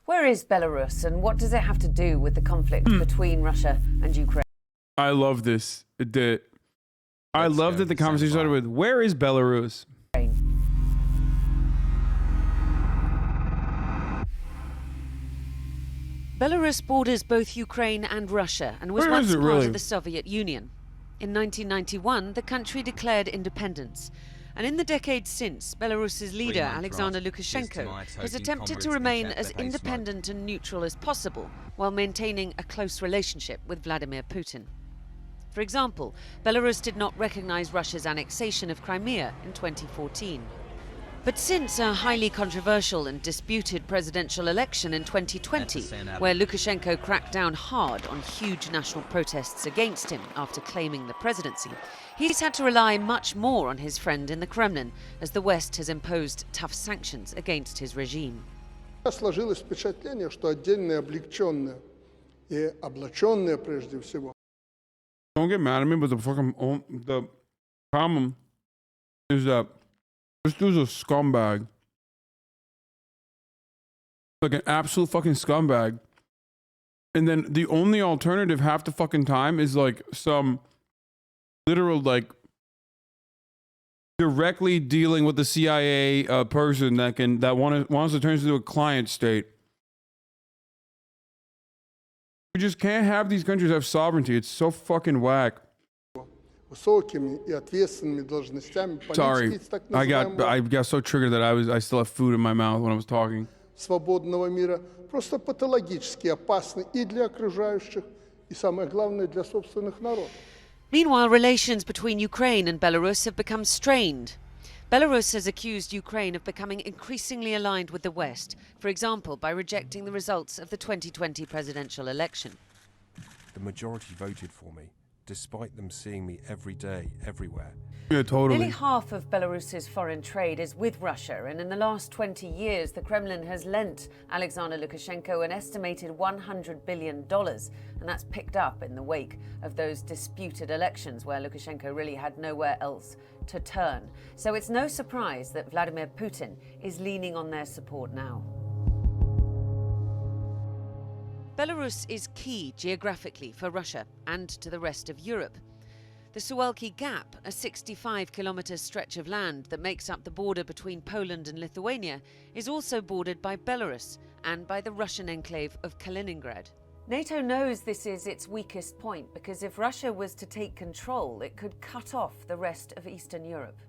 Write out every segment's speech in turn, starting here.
Where is Belarus, and what does it have to do with the conflict between Russia and Ukraine? I love this. I love that the conversation started with, where is Belarus? Belarus borders both Ukraine and Russia and was once part of the Soviet Union. In 1991, the country declared independence. And in the decades since, Belarus's leader, Alexander Lukashenko, has attempted to remain as independent and neutral as possible while maintaining a close relationship with Vladimir Putin. For example, Belarus did not recognize Russia's annexation of Crimea in 2014. But since a highly controversial and disputed presidential election in 2020, where Lukashenko cracked down hard on huge national protests against him after claiming the presidency, he's had to rely much more on his friend in the Kremlin, as the West has imposed tough sanctions against his regime. Сложилось впечатление, что отдельные облегченные и облаченные прежде всего. Don't get mad at me, but the problem is that this dude's a scumbag. Like an absolute fucking scumbag. And then the only alternative half the fucking time is like some literal, like, directly dealing with the CIA person that wants to turn into a client state. We just can't have these countries have sovereignty. It's so fucking whack. Sorry, I got so triggered that I still have food in my mouth when I was talking. Свободного мира просто патологически опасны и для окружающих, и самое главное для собственных народов. Meanwhile, relations between Ukraine and Belarus have become strained. Belarus has accused Ukraine of becoming increasingly aligned with the West, for example, by rejecting the results of the 2020 presidential election. The majority voted for me, despite them seeing me every day, everywhere. Yeah, totally. Nearly half of Belarus's foreign trade is with Russia, and in the last 20 years, the Kremlin has lent Alexander Lukashenko an estimated $100 billion, and that's picked up in the wake of those disputed elections where Lukashenko really had nowhere else to turn. So it's no surprise that Vladimir Putin is leaning on their support now. Belarus is key geographically for Russia and to the rest of Europe. The Suwalki Gap, a 65-kilometre stretch of land that makes up the border between Poland and Lithuania, is also bordered by Belarus and by the Russian enclave of Kaliningrad. NATO knows this is its weakest point because if Russia was to take control, it could cut off the rest of Eastern Europe.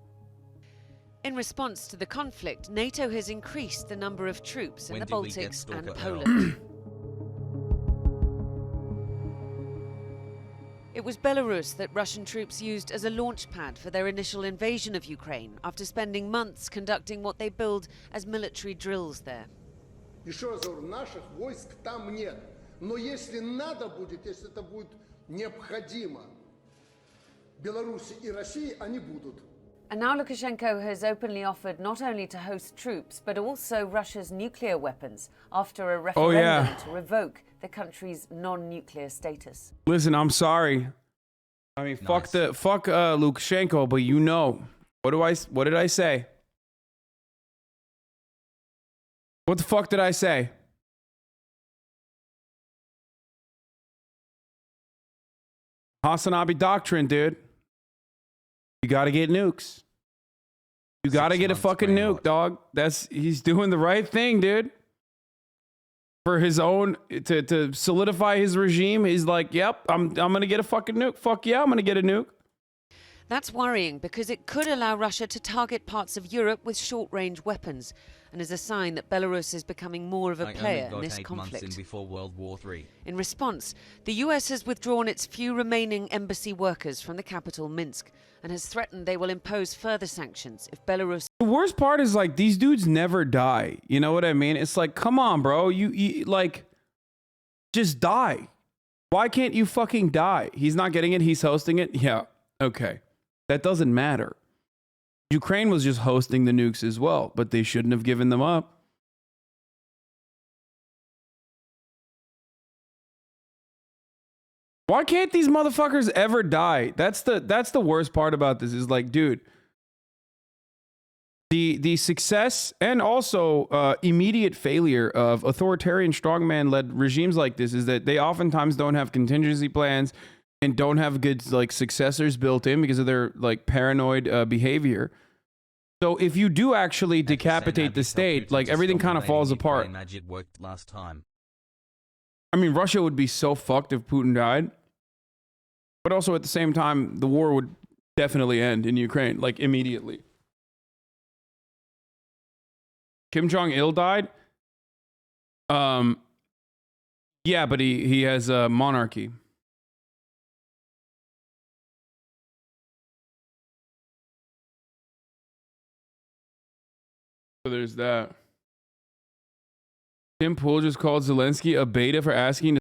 In response to the conflict, NATO has increased the number of troops in the Baltics and Poland. It was Belarus that Russian troops used as a launch pad for their initial invasion of Ukraine after spending months conducting what they billed as military drills there. Еще раз говорю, наших войск там нет. Но если надо будет, если это будет необходимо Беларуси и России, они будут. And now Lukashenko has openly offered not only to host troops, but also Russia's nuclear weapons after a referendum to revoke the country's non-nuclear status. Listen, I'm sorry. I mean, fuck Lukashenko, but you know, what did I say? What the fuck did I say? HasanAbi doctrine, dude. You gotta get nukes. You gotta get a fucking nuke, dog. He's doing the right thing, dude. For his own, to solidify his regime, he's like, yep, I'm gonna get a fucking nuke. Fuck yeah, I'm gonna get a nuke. That's worrying because it could allow Russia to target parts of Europe with short-range weapons, and is a sign that Belarus is becoming more of a player in this conflict. Before World War III. In response, the US has withdrawn its few remaining embassy workers from the capital, Minsk, and has threatened they will impose further sanctions if Belarus... The worst part is, like, these dudes never die. You know what I mean? It's like, come on, bro. You like, just die. Why can't you fucking die? He's not getting it. He's hosting it. Yeah, okay. That doesn't matter. Ukraine was just hosting the nukes as well, but they shouldn't have given them up. Why can't these motherfuckers ever die? That's the worst part about this is like, dude, The success and also immediate failure of authoritarian strongman-led regimes like this is that they oftentimes don't have contingency plans and don't have good like successors built in because of their like paranoid behavior. So if you do actually decapitate the state, like everything kind of falls apart. It worked last time. I mean, Russia would be so fucked if Putin died. But also at the same time, the war would definitely end in Ukraine, like immediately. Kim Jong-il died? Yeah, but he has a monarchy. So there's that. Tim Pool just called Zelensky a beta for asking